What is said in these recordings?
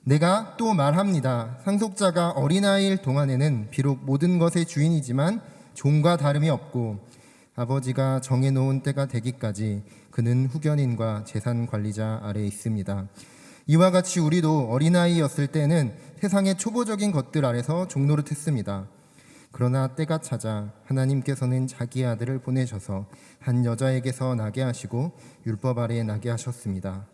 내가 또 말합니다. 상속자가 어린아이일 동안에는 비록 모든 것의 주인이지만 종과 다름이 없고 아버지가 정해놓은 때가 되기까지 그는 후견인과 재산 관리자 아래에 있습니다. 이와 같이 우리도 어린아이였을 때는 세상의 초보적인 것들 아래서 종노릇했습니다. 그러나 때가 차자 하나님께서는 자기 아들을 보내셔서 한 여자에게서 나게 하시고 율법 아래에 나게 하셨습니다.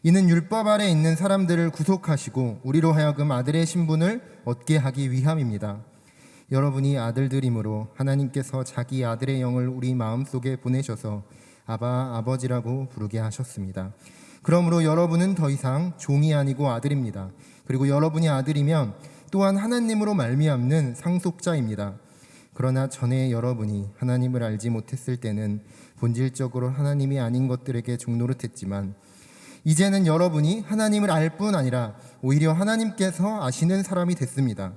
이는 율법 아래 있는 사람들을 구속하시고 우리로 하여금 아들의 신분을 얻게 하기 위함입니다. 여러분이 아들들이므로 하나님께서 자기 아들의 영을 우리 마음속에 보내셔서 아바 아버지라고 부르게 하셨습니다. 그러므로 여러분은 더 이상 종이 아니고 아들입니다. 그리고 여러분이 아들이면 또한 하나님으로 말미암는 상속자입니다. 그러나 전에 여러분이 하나님을 알지 못했을 때는 본질적으로 하나님이 아닌 것들에게 종노릇했지만 이제는 여러분이 하나님을 알 뿐 아니라 오히려 하나님께서 아시는 사람이 됐습니다.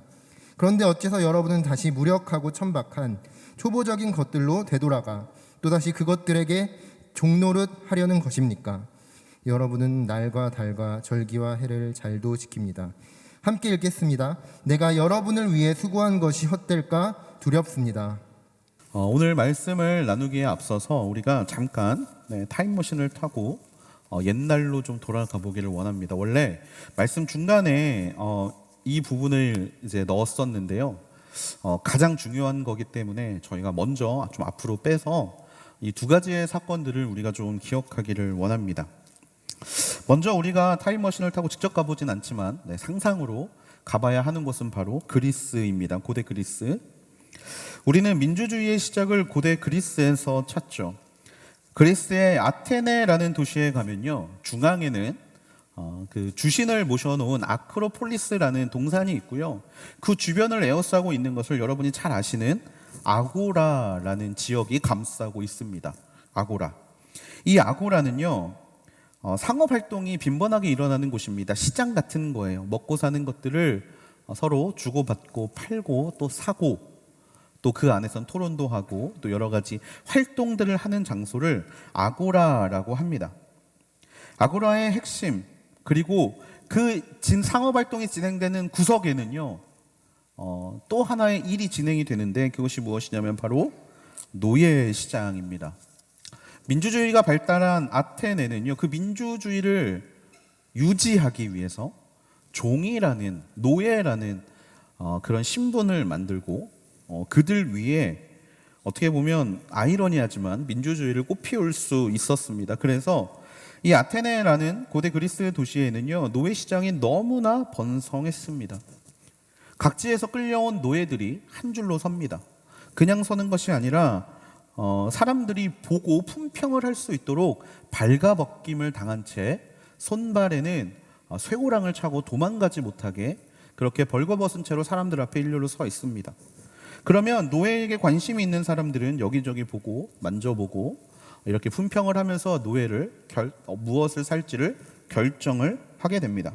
그런데 어째서 여러분은 다시 무력하고 천박한 초보적인 것들로 되돌아가 또다시 그것들에게 종노릇 하려는 것입니까? 여러분은 날과 달과 절기와 해를 잘도 지킵니다. 함께 읽겠습니다. 내가 여러분을 위해 수고한 것이 헛될까 두렵습니다. 오늘 말씀을 나누기에 앞서서 우리가 잠깐 타임머신을 타고 옛날로 좀 돌아가 보기를 원합니다. 원래 말씀 중간에 이 부분을 이제 넣었었는데요. 가장 중요한 거기 때문에 저희가 먼저 좀 앞으로 빼서 이 두 가지의 사건들을 우리가 좀 기억하기를 원합니다. 먼저 우리가 타임머신을 타고 직접 가보진 않지만 상상으로 가봐야 하는 곳은 바로 그리스입니다. 고대 그리스. 우리는 민주주의의 시작을 고대 그리스에서 찾죠. 그리스의 아테네라는 도시에 가면요, 중앙에는 그 주신을 모셔놓은 아크로폴리스라는 동산이 있고요, 그 주변을 에워싸고 있는 것을 여러분이 잘 아시는 아고라라는 지역이 감싸고 있습니다. 아고라. 이 아고라는요, 상업 활동이 빈번하게 일어나는 곳입니다. 시장 같은 거예요. 먹고 사는 것들을 서로 주고받고 팔고 또 사고, 또 그 안에선 토론도 하고 또 여러 가지 활동들을 하는 장소를 아고라라고 합니다. 아고라의 핵심, 그리고 그 상업 활동이 진행되는 구석에는요, 또 하나의 일이 진행이 되는데 그것이 무엇이냐면 바로 노예 시장입니다. 민주주의가 발달한 아테네는요, 그 민주주의를 유지하기 위해서 종이라는, 노예라는 그런 신분을 만들고 그들 위에 어떻게 보면 아이러니하지만 민주주의를 꽃피울 수 있었습니다. 그래서 이 아테네라는 고대 그리스 도시에는요, 노예 시장이 너무나 번성했습니다. 각지에서 끌려온 노예들이 한 줄로 섭니다. 그냥 서는 것이 아니라 사람들이 보고 품평을 할 수 있도록 발가벗김을 당한 채 손발에는 쇠고랑을 차고 도망가지 못하게 그렇게 벌거벗은 채로 사람들 앞에 일렬로 서 있습니다. 그러면 노예에게 관심이 있는 사람들은 여기저기 보고 만져보고 이렇게 품평을 하면서 노예를 무엇을 살지를 결정을 하게 됩니다.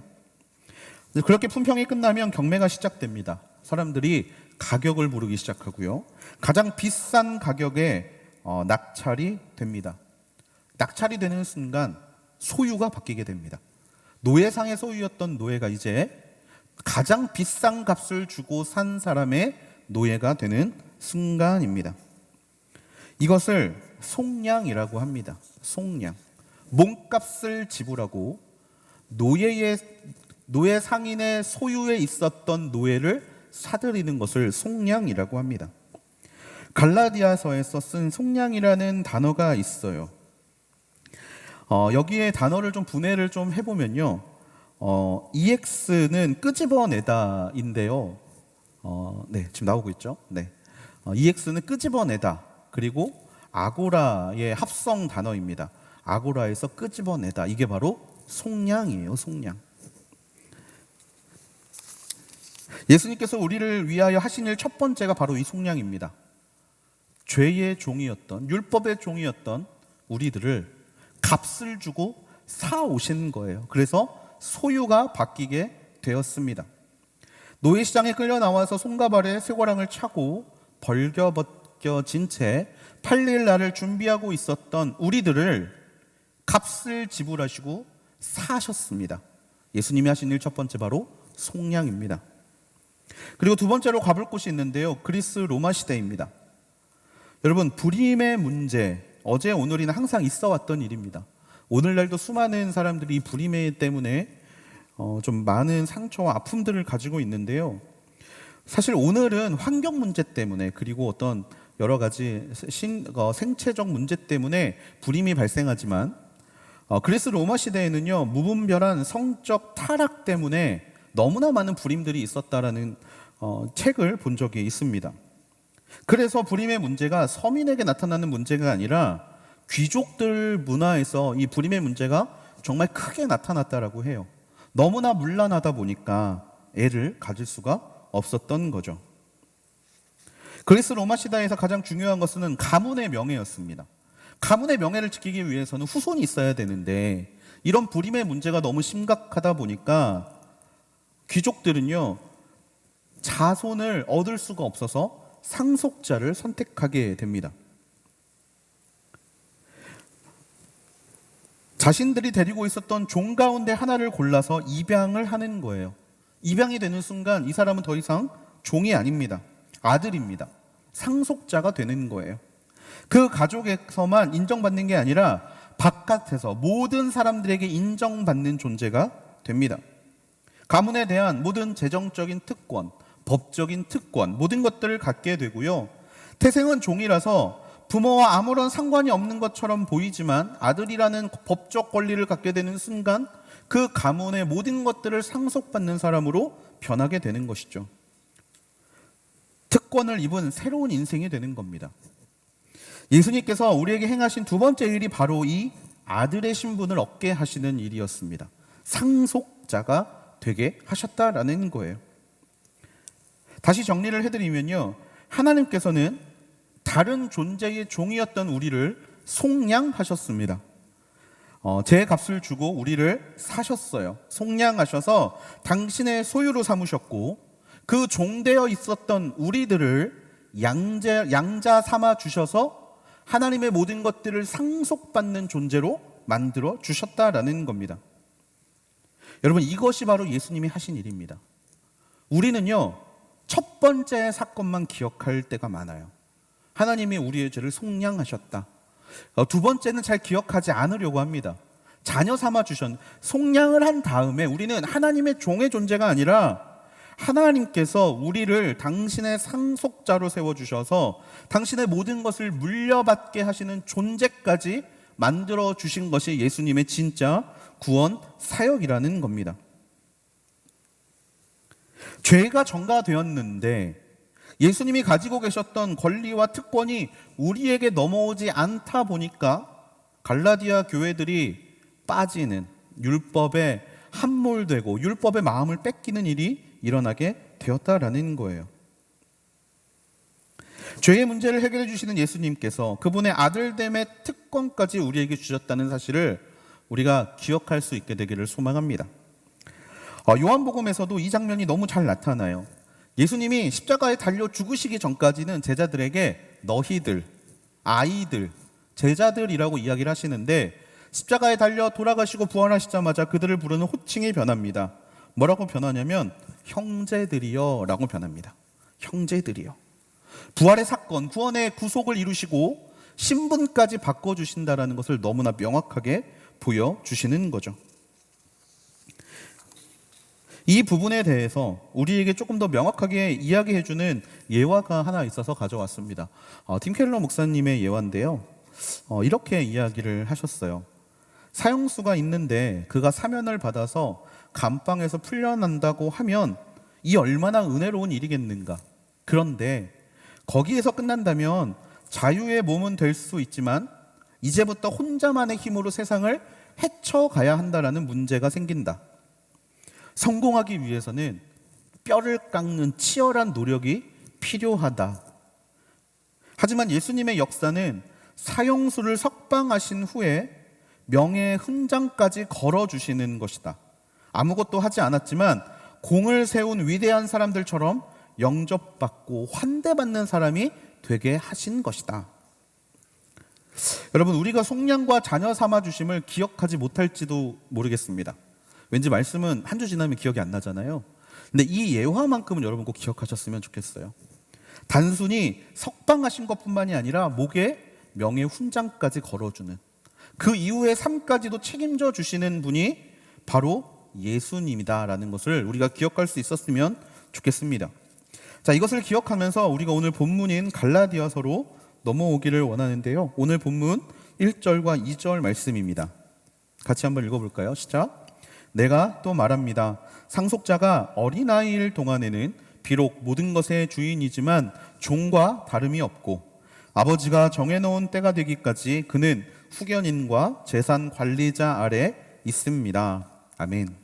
그렇게 품평이 끝나면 경매가 시작됩니다. 사람들이 가격을 부르기 시작하고요, 가장 비싼 가격에 낙찰이 됩니다. 낙찰이 되는 순간 소유가 바뀌게 됩니다. 노예상의 소유였던 노예가 이제 가장 비싼 값을 주고 산 사람의 노예가 되는 순간입니다. 이것을 속량이라고 합니다. 속량. 몸값을 지불하고 노예 상인의 소유에 있었던 노예를 사들이는 것을 속량이라고 합니다. 갈라디아서에서 쓴 속량이라는 단어가 있어요. 여기에 단어를 좀 분해를 좀 해보면요, EX는 끄집어내다인데요. 지금 나오고 있죠. EX는 끄집어내다. 그리고 아고라의 합성 단어입니다. 아고라에서 끄집어내다. 이게 바로 속량이에요. 속량. 예수님께서 우리를 위하여 하신 일 첫 번째가 바로 이 속량입니다. 죄의 종이었던, 율법의 종이었던 우리들을 값을 주고 사오신 거예요. 그래서 소유가 바뀌게 되었습니다. 노예시장에 끌려 나와서 손과 발에 쇠고랑을 차고 벌겨벗겨진 채 팔릴 날을 준비하고 있었던 우리들을 값을 지불하시고 사셨습니다. 예수님이 하신 일 첫 번째 바로 속량입니다. 그리고 두 번째로 가볼 곳이 있는데요. 그리스 로마 시대입니다. 여러분, 불임의 문제, 어제 오늘이나 항상 있어 왔던 일입니다. 오늘날도 수많은 사람들이 이 불임 때문에 좀 많은 상처와 아픔들을 가지고 있는데요. 사실 오늘은 환경 문제 때문에, 그리고 어떤 여러 가지 생체적 문제 때문에 불임이 발생하지만, 그리스 로마 시대에는요, 무분별한 성적 타락 때문에 너무나 많은 불임들이 있었다라는 책을 본 적이 있습니다. 그래서 불임의 문제가 서민에게 나타나는 문제가 아니라 귀족들 문화에서 이 불임의 문제가 정말 크게 나타났다라고 해요. 너무나 문란하다 보니까 애를 가질 수가 없었던 거죠. 그리스 로마 시대에서 가장 중요한 것은 가문의 명예였습니다. 가문의 명예를 지키기 위해서는 후손이 있어야 되는데, 이런 불임의 문제가 너무 심각하다 보니까 귀족들은요, 자손을 얻을 수가 없어서 상속자를 선택하게 됩니다. 자신들이 데리고 있었던 종 가운데 하나를 골라서 입양을 하는 거예요. 입양이 되는 순간 이 사람은 더 이상 종이 아닙니다. 아들입니다. 상속자가 되는 거예요. 그 가족에서만 인정받는 게 아니라 바깥에서 모든 사람들에게 인정받는 존재가 됩니다. 가문에 대한 모든 재정적인 특권, 법적인 특권, 모든 것들을 갖게 되고요. 태생은 종이라서 부모와 아무런 상관이 없는 것처럼 보이지만 아들이라는 법적 권리를 갖게 되는 순간 그 가문의 모든 것들을 상속받는 사람으로 변하게 되는 것이죠. 특권을 입은 새로운 인생이 되는 겁니다. 예수님께서 우리에게 행하신 두 번째 일이 바로 이 아들의 신분을 얻게 하시는 일이었습니다. 상속자가 되게 하셨다라는 거예요. 다시 정리를 해드리면요, 하나님께서는 다른 존재의 종이었던 우리를 속량하셨습니다. 제 값을 주고 우리를 사셨어요. 속량하셔서 당신의 소유로 삼으셨고, 그 종되어 있었던 우리들을 양자 삼아 주셔서 하나님의 모든 것들을 상속받는 존재로 만들어 주셨다라는 겁니다. 여러분, 이것이 바로 예수님이 하신 일입니다. 우리는요, 첫 번째 사건만 기억할 때가 많아요. 하나님이 우리의 죄를 속량하셨다. 두 번째는 잘 기억하지 않으려고 합니다. 자녀 삼아 속량을 한 다음에 우리는 하나님의 종의 존재가 아니라 하나님께서 우리를 당신의 상속자로 세워주셔서 당신의 모든 것을 물려받게 하시는 존재까지 만들어 주신 것이 예수님의 진짜 구원 사역이라는 겁니다. 죄가 전가되었는데 예수님이 가지고 계셨던 권리와 특권이 우리에게 넘어오지 않다 보니까 갈라디아 교회들이 빠지는, 율법에 함몰되고 율법의 마음을 뺏기는 일이 일어나게 되었다라는 거예요. 죄의 문제를 해결해 주시는 예수님께서 그분의 아들됨의 특권까지 우리에게 주셨다는 사실을 우리가 기억할 수 있게 되기를 소망합니다. 요한복음에서도 이 장면이 너무 잘 나타나요. 예수님이 십자가에 달려 죽으시기 전까지는 제자들에게 너희들, 아이들, 제자들이라고 이야기를 하시는데, 십자가에 달려 돌아가시고 부활하시자마자 그들을 부르는 호칭이 변합니다. 뭐라고 변하냐면 형제들이여 라고 변합니다. 형제들이여. 부활의 사건, 구원의 구속을 이루시고 신분까지 바꿔주신다는 것을 너무나 명확하게 보여주시는 거죠. 이 부분에 대해서 우리에게 조금 더 명확하게 이야기해주는 예화가 하나 있어서 가져왔습니다. 팀 켈러 목사님의 예화인데요. 이렇게 이야기를 하셨어요. 사형수가 있는데 그가 사면을 받아서 감방에서 풀려난다고 하면 이 얼마나 은혜로운 일이겠는가. 그런데 거기에서 끝난다면 자유의 몸은 될 수 있지만 이제부터 혼자만의 힘으로 세상을 헤쳐가야 한다라는 문제가 생긴다. 성공하기 위해서는 뼈를 깎는 치열한 노력이 필요하다. 하지만 예수님의 역사는 사형수를 석방하신 후에 명예의 훈장까지 걸어주시는 것이다. 아무것도 하지 않았지만 공을 세운 위대한 사람들처럼 영접받고 환대받는 사람이 되게 하신 것이다. 여러분, 우리가 속량과 자녀 삼아 주심을 기억하지 못할지도 모르겠습니다. 왠지 말씀은 한 주 지나면 기억이 안 나잖아요. 근데 이 예화만큼은 여러분 꼭 기억하셨으면 좋겠어요. 단순히 석방하신 것뿐만이 아니라 목에 명예 훈장까지 걸어주는, 그 이후의 삶까지도 책임져 주시는 분이 바로 예수님이다라는 것을 우리가 기억할 수 있었으면 좋겠습니다. 자, 이것을 기억하면서 우리가 오늘 본문인 갈라디아서로 넘어오기를 원하는데요. 오늘 본문 1절과 2절 말씀입니다. 같이 한번 읽어볼까요? 시작. 내가 또 말합니다. 상속자가 어린아이일 동안에는 비록 모든 것의 주인이지만 종과 다름이 없고, 아버지가 정해놓은 때가 되기까지 그는 후견인과 재산 관리자 아래 있습니다. 아멘.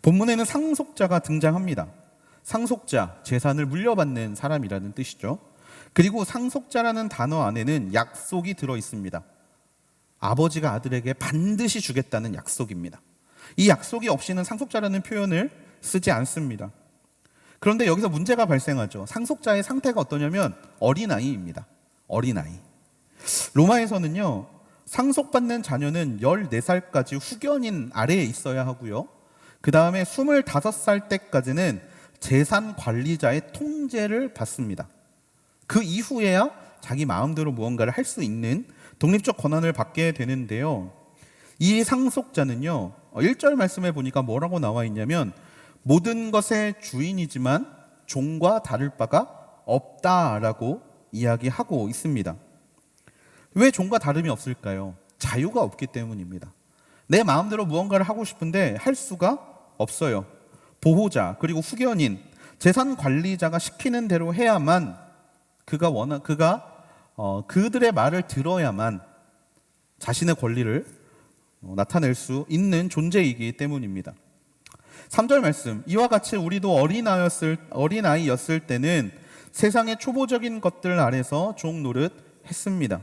본문에는 상속자가 등장합니다. 상속자, 재산을 물려받는 사람이라는 뜻이죠. 그리고 상속자라는 단어 안에는 약속이 들어 있습니다. 아버지가 아들에게 반드시 주겠다는 약속입니다. 이 약속이 없이는 상속자라는 표현을 쓰지 않습니다. 그런데 여기서 문제가 발생하죠. 상속자의 상태가 어떠냐면 어린아이입니다. 어린아이. 로마에서는요, 상속받는 자녀는 14살까지 후견인 아래에 있어야 하고요, 그 다음에 25살 때까지는 재산 관리자의 통제를 받습니다. 그 이후에야 자기 마음대로 무언가를 할 수 있는 독립적 권한을 받게 되는데요, 이 상속자는요, 1절 말씀에 보니까 뭐라고 나와 있냐면 모든 것의 주인이지만 종과 다를 바가 없다라고 이야기하고 있습니다. 왜 종과 다름이 없을까요? 자유가 없기 때문입니다. 내 마음대로 무언가를 하고 싶은데 할 수가 없어요. 보호자, 그리고 후견인, 재산 관리자가 시키는 대로 해야만, 그들의 말을 들어야만 자신의 권리를 나타낼 수 있는 존재이기 때문입니다. 3절 말씀, 이와 같이 우리도 어린아이였을 때는 세상의 초보적인 것들 아래서 종 노릇 했습니다.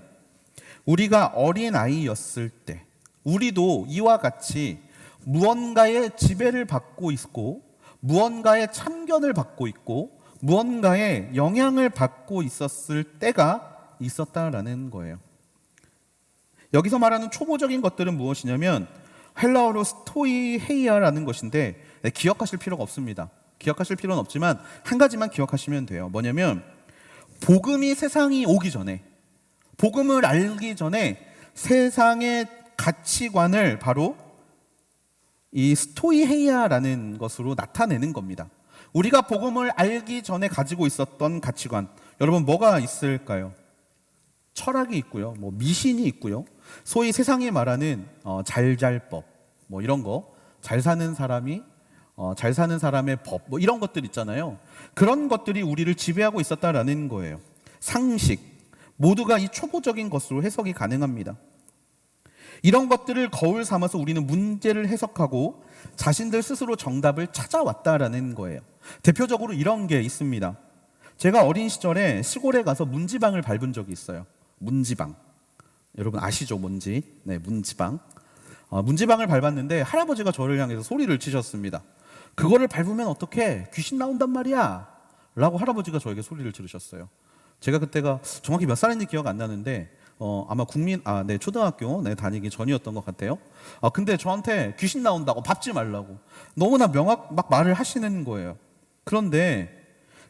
우리가 어린아이였을 때 우리도 이와 같이 무언가의 지배를 받고 있고, 무언가의 참견을 받고 있고, 무언가의 영향을 받고 있었을 때가 있었다라는 거예요. 여기서 말하는 초보적인 것들은 무엇이냐면 헬라어로 스토이헤이아라는 것인데, 기억하실 필요가 없습니다. 기억하실 필요는 없지만 한 가지만 기억하시면 돼요. 뭐냐면 복음이 세상이 오기 전에, 복음을 알기 전에 세상의 가치관을 바로 이 스토이헤이아라는 것으로 나타내는 겁니다. 우리가 복음을 알기 전에 가지고 있었던 가치관, 여러분 뭐가 있을까요? 철학이 있고요, 미신이 있고요, 소위 세상이 말하는 잘잘법, 이런 거, 잘 사는 사람의 법, 이런 것들 있잖아요. 그런 것들이 우리를 지배하고 있었다라는 거예요. 상식, 모두가 이 초보적인 것으로 해석이 가능합니다. 이런 것들을 거울 삼아서 우리는 문제를 해석하고 자신들 스스로 정답을 찾아왔다라는 거예요. 대표적으로 이런 게 있습니다. 제가 어린 시절에 시골에 가서 문지방을 밟은 적이 있어요. 문지방, 여러분 아시죠? 뭔지? 네, 문지방. 문지방을 밟았는데 할아버지가 저를 향해서 소리를 치셨습니다. 그거를 밟으면 어떡해? 귀신 나온단 말이야 라고 할아버지가 저에게 소리를 지르셨어요. 제가 그때가 정확히 몇 살인지 기억 안 나는데 아마 초등학교 다니기 전이었던 것 같아요. 근데 저한테 귀신 나온다고, 밟지 말라고 너무나 막 말을 하시는 거예요. 그런데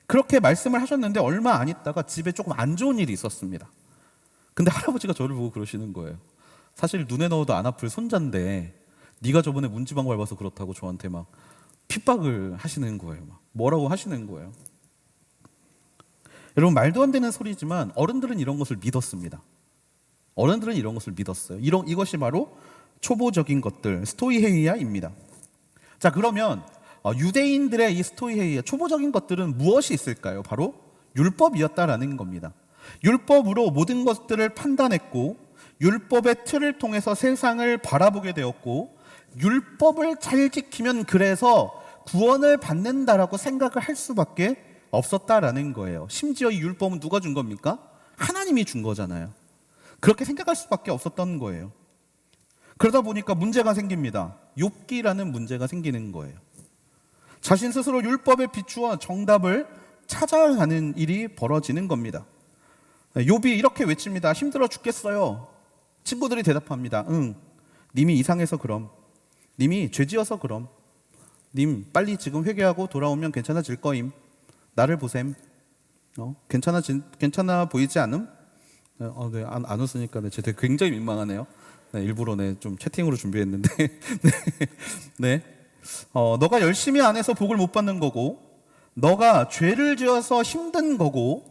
그렇게 말씀을 하셨는데 얼마 안 있다가 집에 조금 안 좋은 일이 있었습니다. 근데 할아버지가 저를 보고 그러시는 거예요. 사실 눈에 넣어도 안 아플 손자인데 네가 저번에 문지방 밟아서 그렇다고 저한테 막 핍박을 하시는 거예요. 막 뭐라고 하시는 거예요. 여러분, 말도 안 되는 소리지만 어른들은 이런 것을 믿었습니다. 어른들은 이런 것을 믿었어요. 이것이 바로 초보적인 것들, 스토이헤이아입니다. 자, 그러면 유대인들의 이 스토이헤이아, 초보적인 것들은 무엇이 있을까요? 바로 율법이었다라는 겁니다. 율법으로 모든 것들을 판단했고, 율법의 틀을 통해서 세상을 바라보게 되었고, 율법을 잘 지키면 그래서 구원을 받는다라고 생각을 할 수밖에 없었다라는 거예요. 심지어 이 율법은 누가 준 겁니까? 하나님이 준 거잖아요. 그렇게 생각할 수밖에 없었던 거예요. 그러다 보니까 문제가 생깁니다. 욥기라는 문제가 생기는 거예요. 자신 스스로 율법에 비추어 정답을 찾아가는 일이 벌어지는 겁니다. 욥이 이렇게 외칩니다. 힘들어 죽겠어요. 친구들이 대답합니다. 응, 님이 이상해서 그럼. 님이 죄지어서 그럼. 님 빨리 지금 회개하고 돌아오면 괜찮아질 거임. 나를 보셈. 괜찮아 보이지 않음? 네, 안 웃으니까 네, 제가 굉장히 민망하네요. 네, 일부러 좀 채팅으로 준비했는데 네. 너가 열심히 안 해서 복을 못 받는 거고, 너가 죄를 지어서 힘든 거고,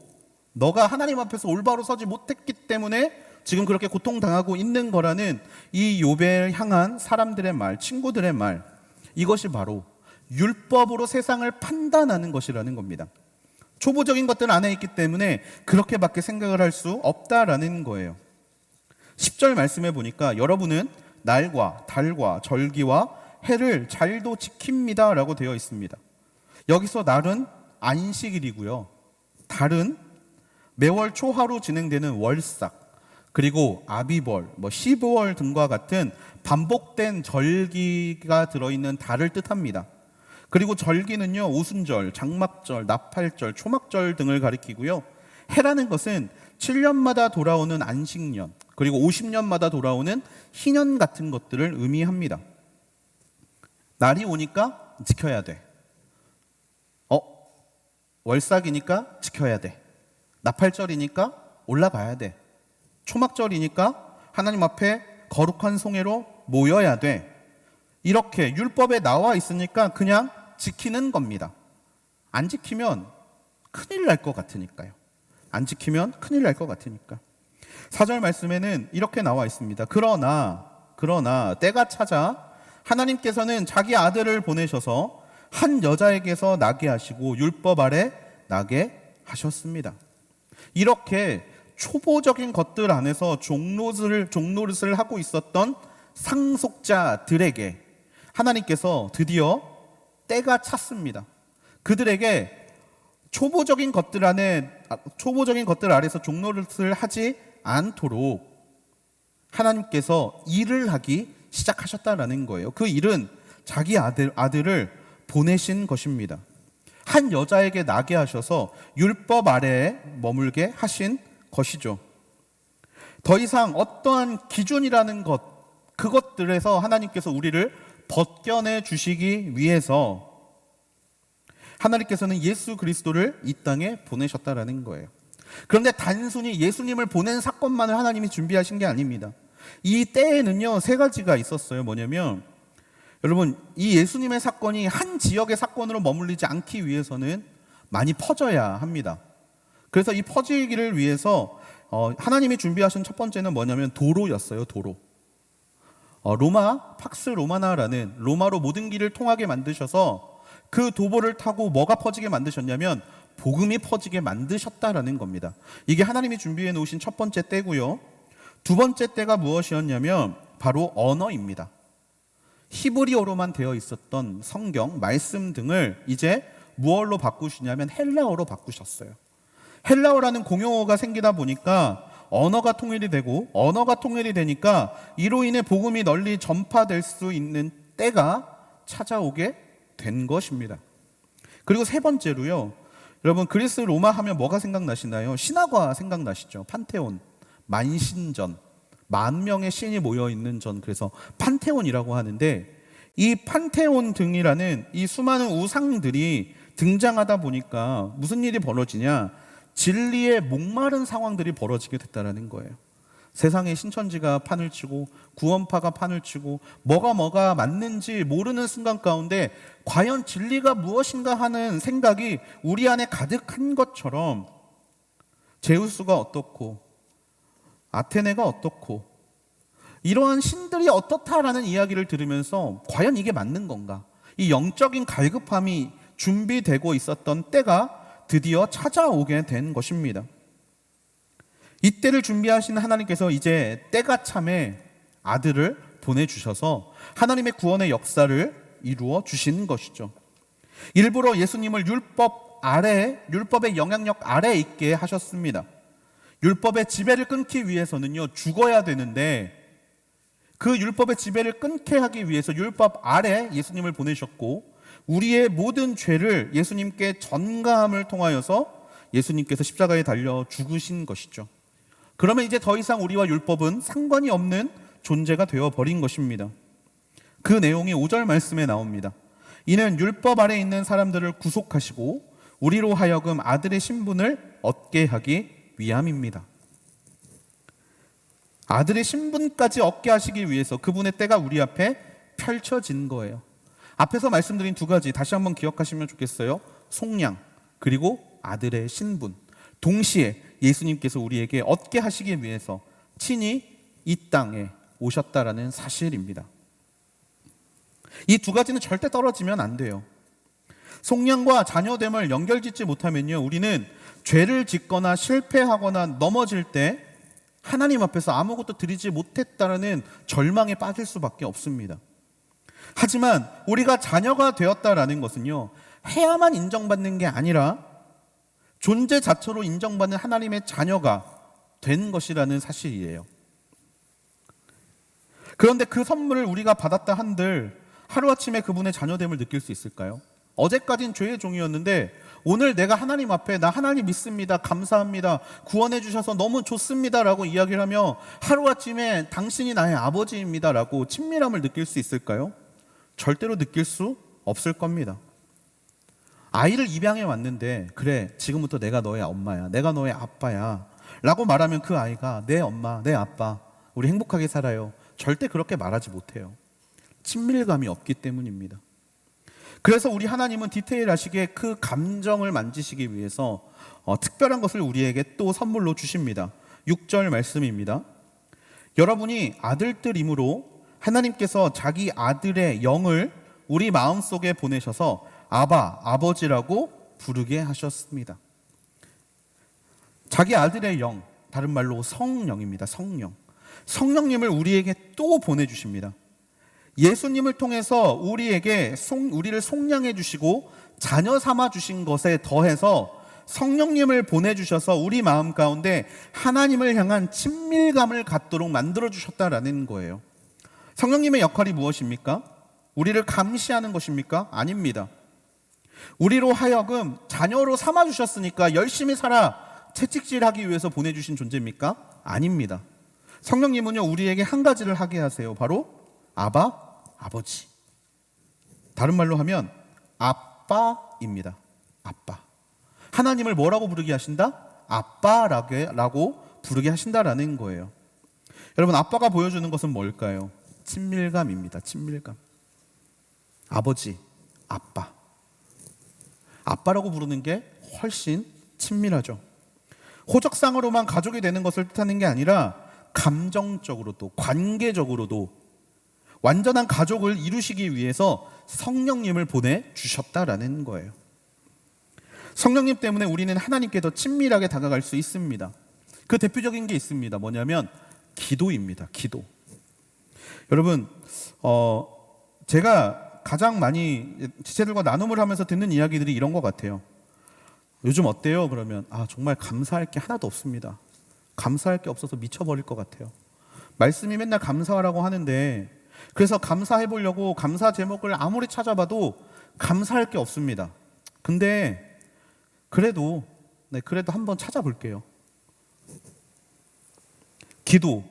너가 하나님 앞에서 올바로 서지 못했기 때문에 지금 그렇게 고통당하고 있는 거라는 이 욥을 향한 사람들의 말, 친구들의 말, 이것이 바로 율법으로 세상을 판단하는 것이라는 겁니다. 초보적인 것들 안에 있기 때문에 그렇게밖에 생각을 할 수 없다라는 거예요. 10절 말씀해 보니까 여러분은 날과 달과 절기와 해를 잘도 지킵니다 라고 되어 있습니다. 여기서 날은 안식일이고요, 달은 매월 초하루 진행되는 월삭, 그리고 아비벌, 12월 등과 같은 반복된 절기가 들어있는 달을 뜻합니다. 그리고 절기는요, 오순절, 장막절, 나팔절, 초막절 등을 가리키고요, 해라는 것은 7년마다 돌아오는 안식년, 그리고 50년마다 돌아오는 희년 같은 것들을 의미합니다. 날이 오니까 지켜야 돼. 월삭이니까 지켜야 돼. 나팔절이니까 올라가야 돼. 초막절이니까 하나님 앞에 거룩한 송해로 모여야 돼. 이렇게 율법에 나와 있으니까 그냥 지키는 겁니다. 안 지키면 큰일 날 것 같으니까요. 안 지키면 큰일 날 것 같으니까. 4절 말씀에는 이렇게 나와 있습니다. 그러나 때가 찾아 하나님께서는 자기 아들을 보내셔서 한 여자에게서 나게 하시고 율법 아래 나게 하셨습니다. 이렇게 초보적인 것들 안에서 종노릇을 하고 있었던 상속자들에게 하나님께서 드디어 때가 찼습니다. 그들에게 초보적인 것들 아래서 종노릇을 하지 않도록 하나님께서 일을 하기 시작하셨다라는 거예요. 그 일은 자기 아들을 보내신 것입니다. 한 여자에게 나게 하셔서 율법 아래에 머물게 하신 것이죠. 더 이상 어떠한 기준이라는 것, 그것들에서 하나님께서 우리를 벗겨내 주시기 위해서 하나님께서는 예수 그리스도를 이 땅에 보내셨다라는 거예요. 그런데 단순히 예수님을 보낸 사건만을 하나님이 준비하신 게 아닙니다. 이 때에는요, 세 가지가 있었어요. 뭐냐면, 여러분, 이 예수님의 사건이 한 지역의 사건으로 머물리지 않기 위해서는 많이 퍼져야 합니다. 그래서 이 퍼지기를 위해서 하나님이 준비하신 첫 번째는 뭐냐면 도로였어요. 도로. 팍스 로마나라는 로마로 모든 길을 통하게 만드셔서 그 도보를 타고 뭐가 퍼지게 만드셨냐면 복음이 퍼지게 만드셨다라는 겁니다. 이게 하나님이 준비해 놓으신 첫 번째 때고요. 두 번째 때가 무엇이었냐면 바로 언어입니다. 히브리어로만 되어 있었던 성경, 말씀 등을 이제 무엇로 바꾸시냐면 헬라어로 바꾸셨어요. 헬라어라는 공용어가 생기다 보니까 언어가 통일이 되고, 언어가 통일이 되니까 이로 인해 복음이 널리 전파될 수 있는 때가 찾아오게 된 것입니다. 그리고 세 번째로요, 여러분 그리스 로마 하면 뭐가 생각나시나요? 신화가 생각나시죠? 판테온, 만신전, 10,000명의 신이 모여있는 전, 그래서 판테온이라고 하는데, 이 판테온 등이라는 이 수많은 우상들이 등장하다 보니까 무슨 일이 벌어지냐, 진리에 목마른 상황들이 벌어지게 됐다는 거예요. 세상에 신천지가 판을 치고 구원파가 판을 치고 뭐가 맞는지 모르는 순간 가운데 과연 진리가 무엇인가 하는 생각이 우리 안에 가득한 것처럼, 제우스가 어떻고 아테네가 어떻고 이러한 신들이 어떻다라는 이야기를 들으면서 과연 이게 맞는 건가, 이 영적인 갈급함이 준비되고 있었던 때가 드디어 찾아오게 된 것입니다. 이때를 준비하신 하나님께서 이제 때가 참에 아들을 보내주셔서 하나님의 구원의 역사를 이루어 주신 것이죠. 일부러 예수님을 율법의 영향력 아래에 있게 하셨습니다. 율법의 지배를 끊기 위해서는요, 죽어야 되는데 그 율법의 지배를 끊게 하기 위해서 율법 아래 예수님을 보내셨고, 우리의 모든 죄를 예수님께 전가함을 통하여서 예수님께서 십자가에 달려 죽으신 것이죠. 그러면 이제 더 이상 우리와 율법은 상관이 없는 존재가 되어버린 것입니다. 그 내용이 5절 말씀에 나옵니다. 이는 율법 아래 있는 사람들을 구속하시고 우리로 하여금 아들의 신분을 얻게 하기 위함입니다. 아들의 신분까지 얻게 하시기 위해서 그분의 때가 우리 앞에 펼쳐진 거예요. 앞에서 말씀드린 두 가지 다시 한번 기억하시면 좋겠어요. 속량 그리고 아들의 신분. 동시에 예수님께서 우리에게 얻게 하시기 위해서 친히 이 땅에 오셨다라는 사실입니다. 이 두 가지는 절대 떨어지면 안 돼요. 속량과 자녀됨을 연결짓지 못하면요, 우리는 죄를 짓거나 실패하거나 넘어질 때 하나님 앞에서 아무것도 드리지 못했다라는 절망에 빠질 수밖에 없습니다. 하지만 우리가 자녀가 되었다라는 것은요, 해야만 인정받는 게 아니라 존재 자체로 인정받는 하나님의 자녀가 된 것이라는 사실이에요. 그런데 그 선물을 우리가 받았다 한들 하루아침에 그분의 자녀됨을 느낄 수 있을까요? 어제까진 죄의 종이었는데 오늘 내가 하나님 앞에 나 하나님 믿습니다, 감사합니다, 구원해 주셔서 너무 좋습니다 라고 이야기를 하며 하루아침에 당신이 나의 아버지입니다 라고 친밀함을 느낄 수 있을까요? 절대로 느낄 수 없을 겁니다. 아이를 입양해 왔는데 그래 지금부터 내가 너의 엄마야, 내가 너의 아빠야 라고 말하면 그 아이가 내 엄마, 내 아빠, 우리 행복하게 살아요, 절대 그렇게 말하지 못해요. 친밀감이 없기 때문입니다. 그래서 우리 하나님은 디테일하시게 그 감정을 만지시기 위해서 특별한 것을 우리에게 또 선물로 주십니다. 6절 말씀입니다. 여러분이 아들들이므로 하나님께서 자기 아들의 영을 우리 마음속에 보내셔서 아바, 아버지라고 부르게 하셨습니다. 자기 아들의 영, 다른 말로 성령입니다. 성령. 성령님을 우리에게 또 보내주십니다. 예수님을 통해서 우리를 속량해 주시고 자녀 삼아 주신 것에 더해서 성령님을 보내주셔서 우리 마음 가운데 하나님을 향한 친밀감을 갖도록 만들어 주셨다라는 거예요. 성령님의 역할이 무엇입니까? 우리를 감시하는 것입니까? 아닙니다. 우리로 하여금 자녀로 삼아 주셨으니까 열심히 살아 채찍질하기 위해서 보내주신 존재입니까? 아닙니다. 성령님은요, 우리에게 한 가지를 하게 하세요. 바로 아바, 아버지. 다른 말로 하면 아빠입니다. 아빠. 하나님을 뭐라고 부르게 하신다? 아빠라고 부르게 하신다라는 거예요. 여러분, 아빠가 보여주는 것은 뭘까요? 친밀감입니다. 친밀감. 아버지, 아빠. 아빠라고 부르는 게 훨씬 친밀하죠. 호적상으로만 가족이 되는 것을 뜻하는 게 아니라 감정적으로도 관계적으로도 완전한 가족을 이루시기 위해서 성령님을 보내주셨다라는 거예요. 성령님 때문에 우리는 하나님께 더 친밀하게 다가갈 수 있습니다. 그 대표적인 게 있습니다. 뭐냐면 기도입니다. 기도. 여러분, 제가 가장 많이 지체들과 나눔을 하면서 듣는 이야기들이 이런 것 같아요. 요즘 어때요? 그러면 정말 감사할 게 하나도 없습니다. 감사할 게 없어서 미쳐버릴 것 같아요. 말씀이 맨날 감사하라고 하는데 그래서 감사해 보려고 감사 제목을 아무리 찾아봐도 감사할 게 없습니다. 근데 그래도 한번 찾아볼게요. 기도.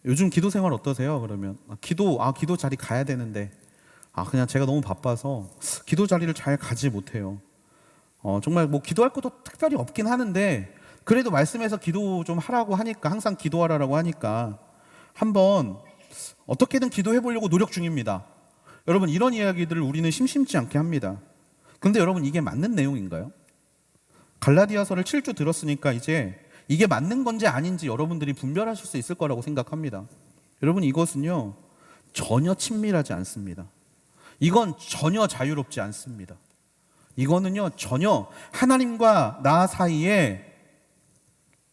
요즘 기도 생활 어떠세요? 그러면 기도 자리 가야 되는데 그냥 제가 너무 바빠서 기도 자리를 잘 가지 못해요. 정말 뭐 기도할 것도 특별히 없긴 하는데 그래도 말씀에서 기도 좀 하라고 하니까, 항상 기도하라고 하니까 한번 어떻게든 기도해 보려고 노력 중입니다. 여러분, 이런 이야기들을 우리는 심심치 않게 합니다. 근데 여러분, 이게 맞는 내용인가요? 갈라디아서를 7주 들었으니까 이제 이게 맞는 건지 아닌지 여러분들이 분별하실 수 있을 거라고 생각합니다. 여러분, 이것은요 전혀 친밀하지 않습니다. 이건 전혀 자유롭지 않습니다. 이거는요 전혀 하나님과 나 사이에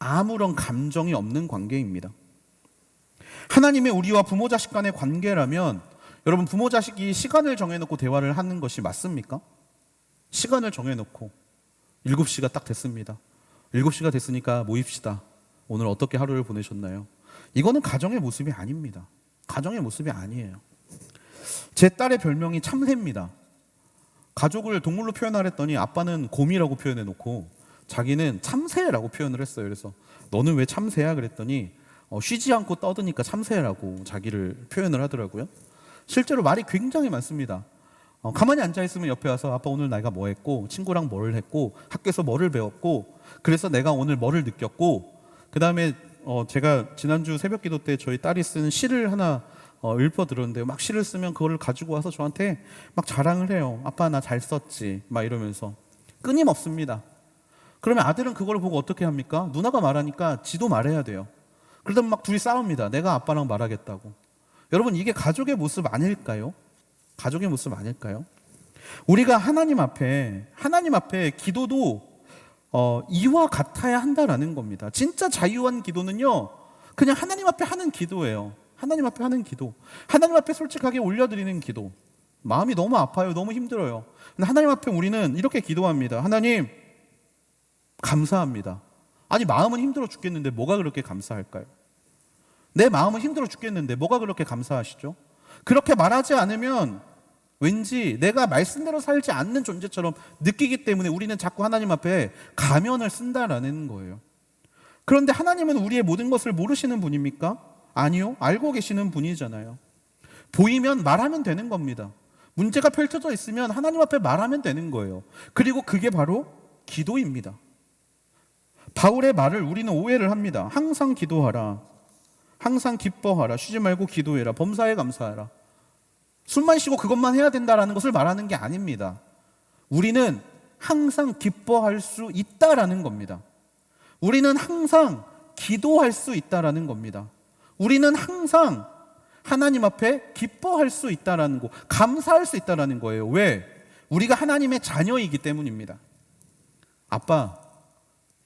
아무런 감정이 없는 관계입니다. 하나님의 우리와 부모 자식 간의 관계라면 여러분, 부모 자식이 시간을 정해놓고 대화를 하는 것이 맞습니까? 시간을 정해놓고 7시가 딱 됐습니다. 7시가 됐으니까 모입시다. 오늘 어떻게 하루를 보내셨나요? 이거는 가정의 모습이 아닙니다. 가정의 모습이 아니에요. 제 딸의 별명이 참새입니다. 가족을 동물로 표현하랬더니 아빠는 곰이라고 표현해놓고 자기는 참새라고 표현을 했어요. 그래서 너는 왜 참새야? 그랬더니 쉬지 않고 떠드니까 참새라고 자기를 표현을 하더라고요. 실제로 말이 굉장히 많습니다. 가만히 앉아있으면 옆에 와서 아빠 오늘 내가 뭐 했고, 친구랑 뭘 했고, 학교에서 뭐를 배웠고, 그래서 내가 오늘 뭐를 느꼈고, 그 다음에 제가 지난주 새벽기도 때 저희 딸이 쓴 시를 하나 읊어 들었는데, 막 시를 쓰면 그거를 가지고 와서 저한테 막 자랑을 해요. 아빠 나 잘 썼지 막 이러면서. 끊임없습니다. 그러면 아들은 그걸 보고 어떻게 합니까? 누나가 말하니까 지도 말해야 돼요. 그러다 막 둘이 싸웁니다. 내가 아빠랑 말하겠다고. 여러분, 이게 가족의 모습 아닐까요? 가족의 모습 아닐까요? 우리가 하나님 앞에 기도도 이와 같아야 한다라는 겁니다. 진짜 자유한 기도는요, 그냥 하나님 앞에 하는 기도예요. 하나님 앞에 하는 기도, 하나님 앞에 솔직하게 올려드리는 기도. 마음이 너무 아파요. 너무 힘들어요. 근데 하나님 앞에 우리는 이렇게 기도합니다. 하나님 감사합니다. 아니, 마음은 힘들어 죽겠는데 뭐가 그렇게 감사할까요? 내 마음은 힘들어 죽겠는데 뭐가 그렇게 감사하시죠? 그렇게 말하지 않으면 왠지 내가 말씀대로 살지 않는 존재처럼 느끼기 때문에 우리는 자꾸 하나님 앞에 가면을 쓴다라는 거예요. 그런데 하나님은 우리의 모든 것을 모르시는 분입니까? 아니요. 알고 계시는 분이잖아요. 보이면 말하면 되는 겁니다. 문제가 펼쳐져 있으면 하나님 앞에 말하면 되는 거예요. 그리고 그게 바로 기도입니다. 바울의 말을 우리는 오해를 합니다. 항상 기도하라, 항상 기뻐하라, 쉬지 말고 기도해라, 범사에 감사하라. 숨만 쉬고 그것만 해야 된다라는 것을 말하는 게 아닙니다. 우리는 항상 기뻐할 수 있다라는 겁니다. 우리는 항상 기도할 수 있다라는 겁니다. 우리는 항상 하나님 앞에 기뻐할 수 있다라는 거, 감사할 수 있다라는 거예요. 왜? 우리가 하나님의 자녀이기 때문입니다. 아빠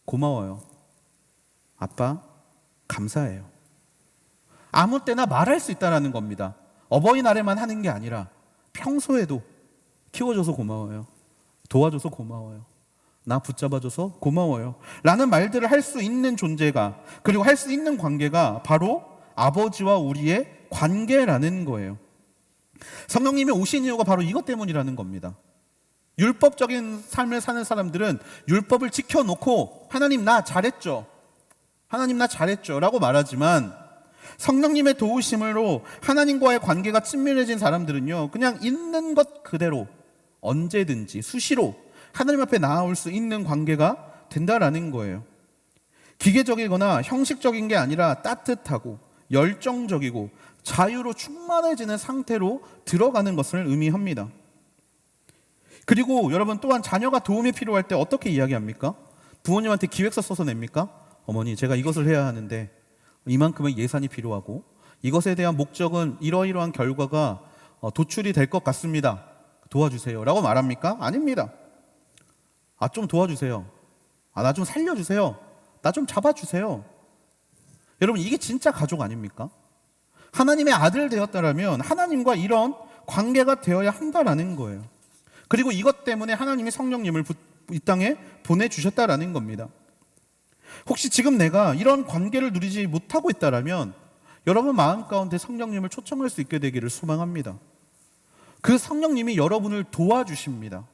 고마워요. 아빠 감사해요. 아무 때나 말할 수 있다라는 겁니다. 어버이날에만 하는 게 아니라 평소에도 키워줘서 고마워요. 도와줘서 고마워요. 나 붙잡아줘서 고마워요. 라는 말들을 할 수 있는 존재가, 그리고 할 수 있는 관계가 바로 아버지와 우리의 관계라는 거예요. 성령님이 오신 이유가 바로 이것 때문이라는 겁니다. 율법적인 삶을 사는 사람들은 율법을 지켜놓고 하나님 나 잘했죠, 하나님 나 잘했죠 라고 말하지만, 성령님의 도우심으로 하나님과의 관계가 친밀해진 사람들은요, 그냥 있는 것 그대로 언제든지 수시로 하나님 앞에 나아올 수 있는 관계가 된다라는 거예요. 기계적이거나 형식적인 게 아니라 따뜻하고 열정적이고 자유로 충만해지는 상태로 들어가는 것을 의미합니다. 그리고 여러분, 또한 자녀가 도움이 필요할 때 어떻게 이야기합니까? 부모님한테 기획서 써서 냅니까? 어머니 제가 이것을 해야 하는데 이만큼의 예산이 필요하고 이것에 대한 목적은 이러이러한 결과가 도출이 될 것 같습니다. 도와주세요 라고 말합니까? 아닙니다. 좀 도와주세요. 나 좀 살려주세요. 나 좀 잡아주세요. 여러분, 이게 진짜 가족 아닙니까? 하나님의 아들 되었다라면 하나님과 이런 관계가 되어야 한다라는 거예요. 그리고 이것 때문에 하나님이 성령님을 이 땅에 보내주셨다라는 겁니다. 혹시 지금 내가 이런 관계를 누리지 못하고 있다라면 여러분 마음 가운데 성령님을 초청할 수 있게 되기를 소망합니다. 그 성령님이 여러분을 도와주십니다.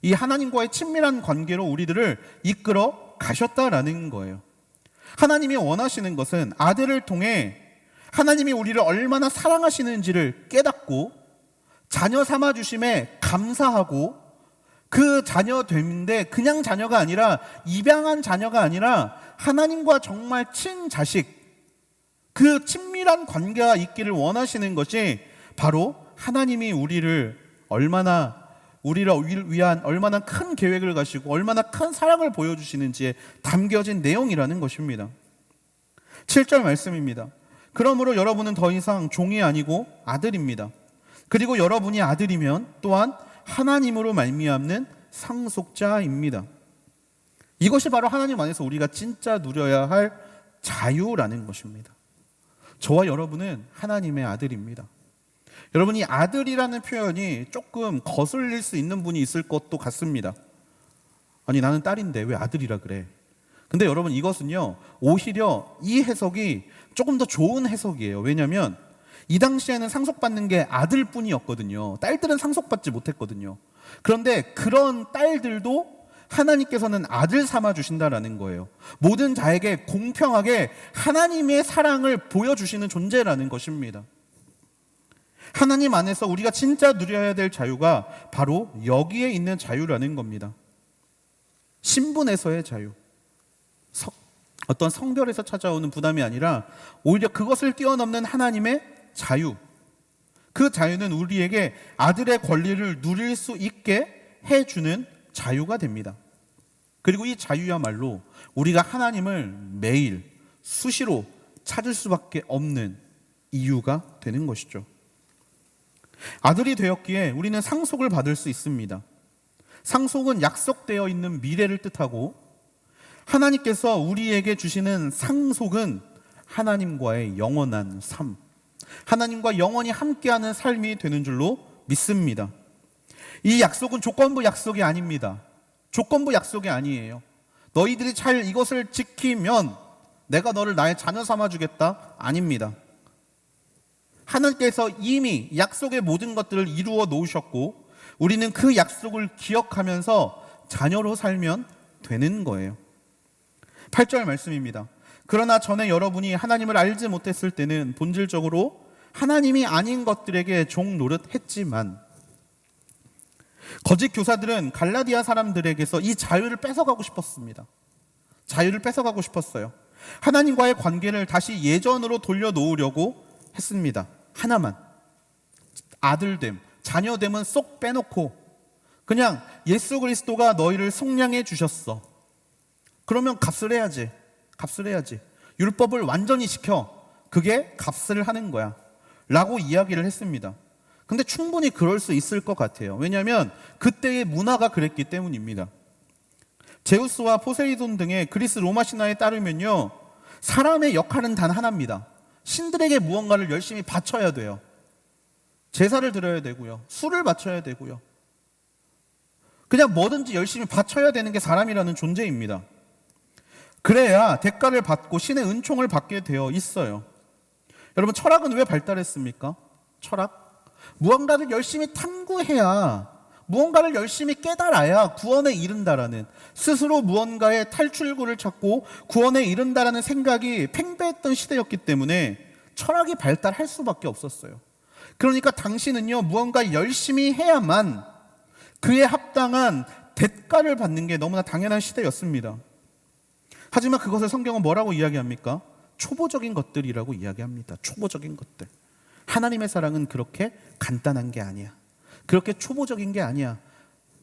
이 하나님과의 친밀한 관계로 우리들을 이끌어 가셨다라는 거예요. 하나님이 원하시는 것은 아들을 통해 하나님이 우리를 얼마나 사랑하시는지를 깨닫고 자녀 삼아주심에 감사하고, 그 자녀됨인데 그냥 자녀가 아니라 입양한 자녀가 아니라 하나님과 정말 친자식, 그 친밀한 관계가 있기를 원하시는 것이 바로 하나님이 우리를 위한 얼마나 큰 계획을 가시고 얼마나 큰 사랑을 보여주시는지에 담겨진 내용이라는 것입니다. 7절 말씀입니다. 그러므로 여러분은 더 이상 종이 아니고 아들입니다. 그리고 여러분이 아들이면 또한 하나님으로 말미암는 상속자입니다. 이것이 바로 하나님 안에서 우리가 진짜 누려야 할 자유라는 것입니다. 저와 여러분은 하나님의 아들입니다. 여러분, 이 아들이라는 표현이 조금 거슬릴 수 있는 분이 있을 것도 같습니다. 아니, 나는 딸인데 왜 아들이라 그래? 근데 여러분, 이것은요, 오히려 이 해석이 조금 더 좋은 해석이에요. 왜냐하면 이 당시에는 상속받는 게 아들뿐이었거든요. 딸들은 상속받지 못했거든요. 그런데 그런 딸들도 하나님께서는 아들 삼아 주신다라는 거예요. 모든 자에게 공평하게 하나님의 사랑을 보여주시는 존재라는 것입니다. 하나님 안에서 우리가 진짜 누려야 될 자유가 바로 여기에 있는 자유라는 겁니다. 신분에서의 자유. 어떤 성별에서 찾아오는 부담이 아니라 오히려 그것을 뛰어넘는 하나님의 자유. 그 자유는 우리에게 아들의 권리를 누릴 수 있게 해주는 자유가 됩니다. 그리고 이 자유야말로 우리가 하나님을 매일 수시로 찾을 수밖에 없는 이유가 되는 것이죠. 아들이 되었기에 우리는 상속을 받을 수 있습니다. 상속은 약속되어 있는 미래를 뜻하고 하나님께서 우리에게 주시는 상속은 하나님과의 영원한 삶, 하나님과 영원히 함께하는 삶이 되는 줄로 믿습니다. 이 약속은 조건부 약속이 아닙니다. 조건부 약속이 아니에요. 너희들이 잘 이것을 지키면 내가 너를 나의 자녀 삼아주겠다? 아닙니다. 하나님께서 이미 약속의 모든 것들을 이루어 놓으셨고 우리는 그 약속을 기억하면서 자녀로 살면 되는 거예요. 8절 말씀입니다. 그러나 전에 여러분이 하나님을 알지 못했을 때는 본질적으로 하나님이 아닌 것들에게 종 노릇했지만 거짓 교사들은 갈라디아 사람들에게서 이 자유를 뺏어가고 싶었습니다. 자유를 뺏어가고 싶었어요. 하나님과의 관계를 다시 예전으로 돌려놓으려고 했습니다. 하나만, 아들됨, 자녀됨은 쏙 빼놓고 그냥 예수 그리스도가 너희를 속량해 주셨어. 그러면 값을 해야지. 율법을 완전히 지켜. 그게 값을 하는 거야 라고 이야기를 했습니다. 근데 충분히 그럴 수 있을 것 같아요. 왜냐하면 그때의 문화가 그랬기 때문입니다. 제우스와 포세이돈 등의 그리스 로마 신화에 따르면요, 사람의 역할은 단 하나입니다. 신들에게 무언가를 열심히 바쳐야 돼요. 제사를 드려야 되고요, 술을 바쳐야 되고요, 그냥 뭐든지 열심히 바쳐야 되는 게 사람이라는 존재입니다. 그래야 대가를 받고 신의 은총을 받게 되어 있어요. 여러분, 철학은 왜 발달했습니까? 철학? 무언가를 열심히 탐구해야, 무언가를 열심히 깨달아야 구원에 이른다라는, 스스로 무언가의 탈출구를 찾고 구원에 이른다라는 생각이 팽배했던 시대였기 때문에 철학이 발달할 수밖에 없었어요. 그러니까 당신은요, 무언가 열심히 해야만 그에 합당한 대가를 받는 게 너무나 당연한 시대였습니다. 하지만 그것을 성경은 뭐라고 이야기합니까? 초보적인 것들이라고 이야기합니다. 초보적인 것들. 하나님의 사랑은 그렇게 간단한 게 아니야. 그렇게 초보적인 게 아니야.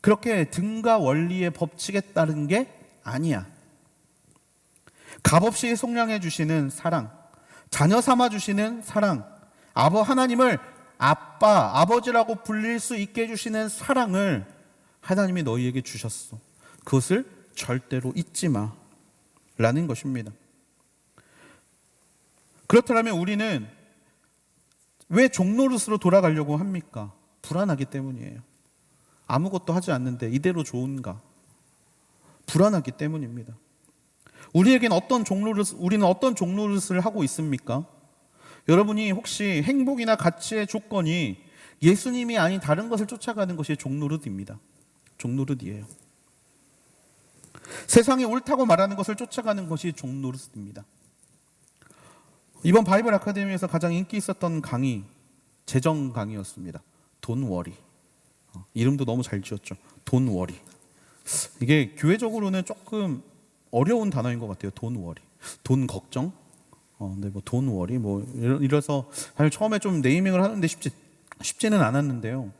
그렇게 등가 원리의 법칙에 따른 게 아니야. 값없이 속량해 주시는 사랑, 자녀 삼아 주시는 사랑, 하나님을 아빠, 아버지라고 불릴 수 있게 해주시는 사랑을 하나님이 너희에게 주셨어. 그것을 절대로 잊지 마 라는 것입니다. 그렇다면 우리는 왜 종노릇으로 돌아가려고 합니까? 불안하기 때문이에요. 아무것도 하지 않는데 이대로 좋은가? 불안하기 때문입니다. 우리는 어떤 종노릇을 하고 있습니까? 여러분이 혹시 행복이나 가치의 조건이 예수님이 아닌 다른 것을 쫓아가는 것이 종노릇입니다. 종노릇이에요. 세상이 옳다고 말하는 것을 쫓아가는 것이 종노릇입니다. 이번 바이블 아카데미에서 가장 인기 있었던 강의, 재정 강의였습니다. 돈 워리. 이름도 너무 잘 지었죠. 돈 워리. 이게 교회적으로는 조금 어려운 단어인 것 같아요. 돈 워리. 돈 걱정? 네, 뭐 돈 워리 뭐 이래서 사실 처음에 좀 네이밍을 하는데 쉽지는 않았는데요.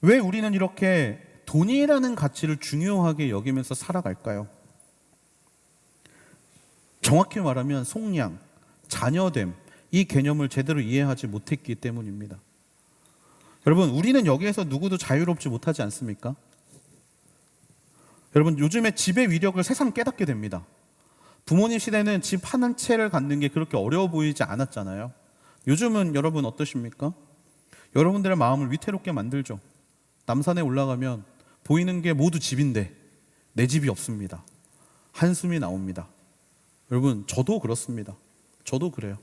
왜 우리는 이렇게 돈이라는 가치를 중요하게 여기면서 살아갈까요? 정확히 말하면 속량, 자녀됨, 이 개념을 제대로 이해하지 못했기 때문입니다. 여러분, 우리는 여기에서 누구도 자유롭지 못하지 않습니까? 여러분, 요즘에 집의 위력을 새삼 깨닫게 됩니다. 부모님 시대는 집 한 채를 갖는 게 그렇게 어려워 보이지 않았잖아요. 요즘은 여러분 어떠십니까? 여러분들의 마음을 위태롭게 만들죠. 남산에 올라가면 보이는 게 모두 집인데 내 집이 없습니다. 한숨이 나옵니다. 여러분, 저도 그렇습니다. 저도 그래요.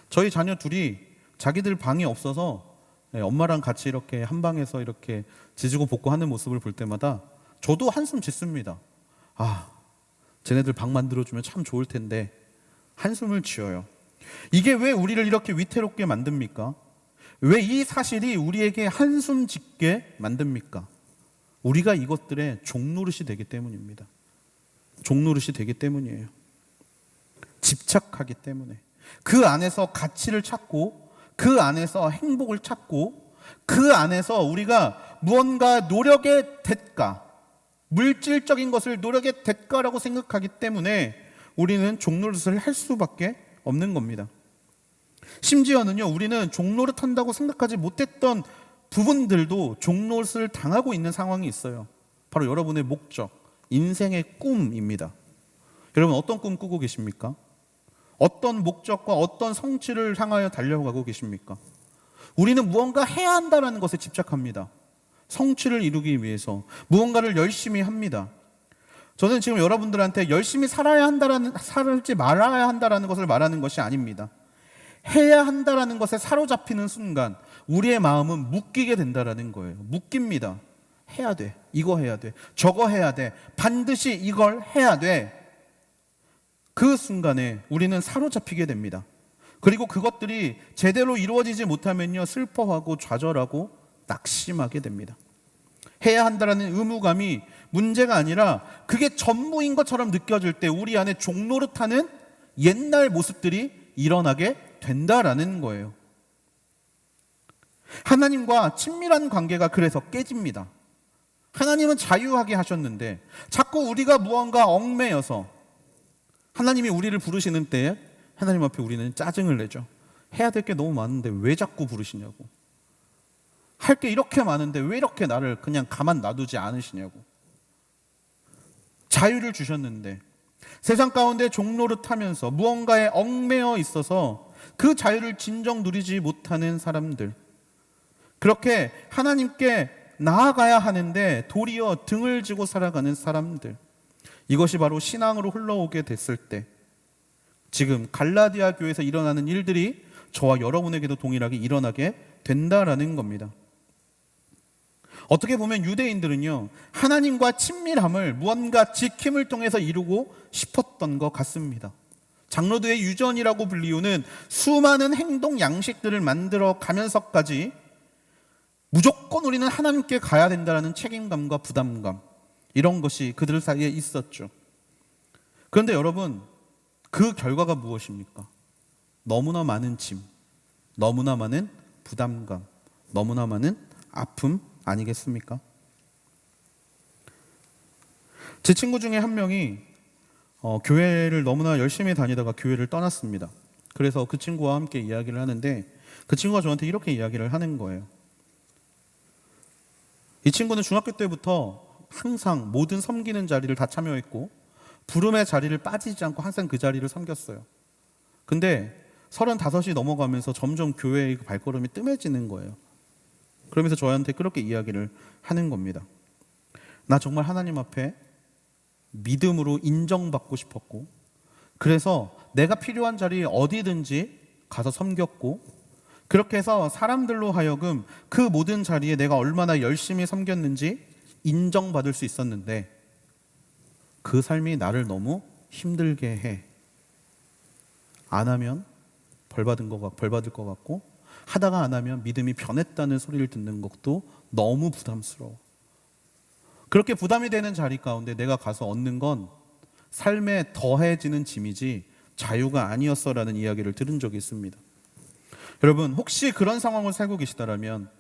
저희 자녀 둘이 자기들 방이 없어서 엄마랑 같이 이렇게 한 방에서 이렇게 지지고 볶고 하는 모습을 볼 때마다 저도 한숨 짓습니다. 쟤네들 방 만들어주면 참 좋을 텐데 한숨을 지어요. 이게 왜 우리를 이렇게 위태롭게 만듭니까? 왜 이 사실이 우리에게 한숨 짓게 만듭니까? 우리가 이것들의 종노릇이 되기 때문입니다. 종노릇이 되기 때문이에요. 집착하기 때문에. 그 안에서 가치를 찾고, 그 안에서 행복을 찾고, 그 안에서 우리가 무언가 노력의 대가, 물질적인 것을 노력의 대가라고 생각하기 때문에 우리는 종노릇을 할 수밖에 없는 겁니다. 심지어는요, 우리는 종노릇 한다고 생각하지 못했던 부분들도 종노릇을 당하고 있는 상황이 있어요. 바로 여러분의 목적, 인생의 꿈입니다. 여러분 어떤 꿈 꾸고 계십니까? 어떤 목적과 어떤 성취를 향하여 달려가고 계십니까? 우리는 무언가 해야 한다는 것에 집착합니다. 성취를 이루기 위해서 무언가를 열심히 합니다. 저는 지금 여러분들한테 열심히 살지 말아야 한다는 것을 말하는 것이 아닙니다. 해야 한다는 것에 사로잡히는 순간 우리의 마음은 묶이게 된다는 거예요. 묶입니다. 해야 돼. 이거 해야 돼. 저거 해야 돼. 반드시 이걸 해야 돼. 그 순간에 우리는 사로잡히게 됩니다. 그리고 그것들이 제대로 이루어지지 못하면요, 슬퍼하고 좌절하고 낙심하게 됩니다. 해야 한다라는 의무감이 문제가 아니라 그게 전부인 것처럼 느껴질 때 우리 안에 종노릇하는 옛날 모습들이 일어나게 된다라는 거예요. 하나님과 친밀한 관계가 그래서 깨집니다. 하나님은 자유하게 하셨는데 자꾸 우리가 무언가 얽매여서 하나님이 우리를 부르시는 때에 하나님 앞에 우리는 짜증을 내죠. 해야 될 게 너무 많은데 왜 자꾸 부르시냐고. 할 게 이렇게 많은데 왜 이렇게 나를 그냥 가만 놔두지 않으시냐고. 자유를 주셨는데 세상 가운데 종노릇하면서 무언가에 얽매여 있어서 그 자유를 진정 누리지 못하는 사람들, 그렇게 하나님께 나아가야 하는데 도리어 등을 지고 살아가는 사람들, 이것이 바로 신앙으로 흘러오게 됐을 때 지금 갈라디아 교회에서 일어나는 일들이 저와 여러분에게도 동일하게 일어나게 된다라는 겁니다. 어떻게 보면 유대인들은요, 하나님과 친밀함을 무언가 지킴을 통해서 이루고 싶었던 것 같습니다. 장로드의 유전이라고 불리우는 수많은 행동 양식들을 만들어 가면서까지 무조건 우리는 하나님께 가야 된다는 책임감과 부담감, 이런 것이 그들 사이에 있었죠. 그런데 여러분, 그 결과가 무엇입니까? 너무나 많은 짐, 너무나 많은 부담감, 너무나 많은 아픔 아니겠습니까? 제 친구 중에 한 명이 교회를 너무나 열심히 다니다가 교회를 떠났습니다. 그래서 그 친구와 함께 이야기를 하는데 그 친구가 저한테 이렇게 이야기를 하는 거예요. 이 친구는 중학교 때부터 항상 모든 섬기는 자리를 다 참여했고 부름의 자리를 빠지지 않고 항상 그 자리를 섬겼어요. 근데 35이 넘어가면서 점점 교회의 발걸음이 뜸해지는 거예요. 그러면서 저한테 그렇게 이야기를 하는 겁니다. 나 정말 하나님 앞에 믿음으로 인정받고 싶었고, 그래서 내가 필요한 자리에 어디든지 가서 섬겼고, 그렇게 해서 사람들로 하여금 그 모든 자리에 내가 얼마나 열심히 섬겼는지 인정받을 수 있었는데 그 삶이 나를 너무 힘들게 해. 안 하면 벌 받을 것 같고, 하다가 안 하면 믿음이 변했다는 소리를 듣는 것도 너무 부담스러워. 그렇게 부담이 되는 자리 가운데 내가 가서 얻는 건 삶에 더해지는 짐이지 자유가 아니었어라는 이야기를 들은 적이 있습니다. 여러분, 혹시 그런 상황을 살고 계시다라면,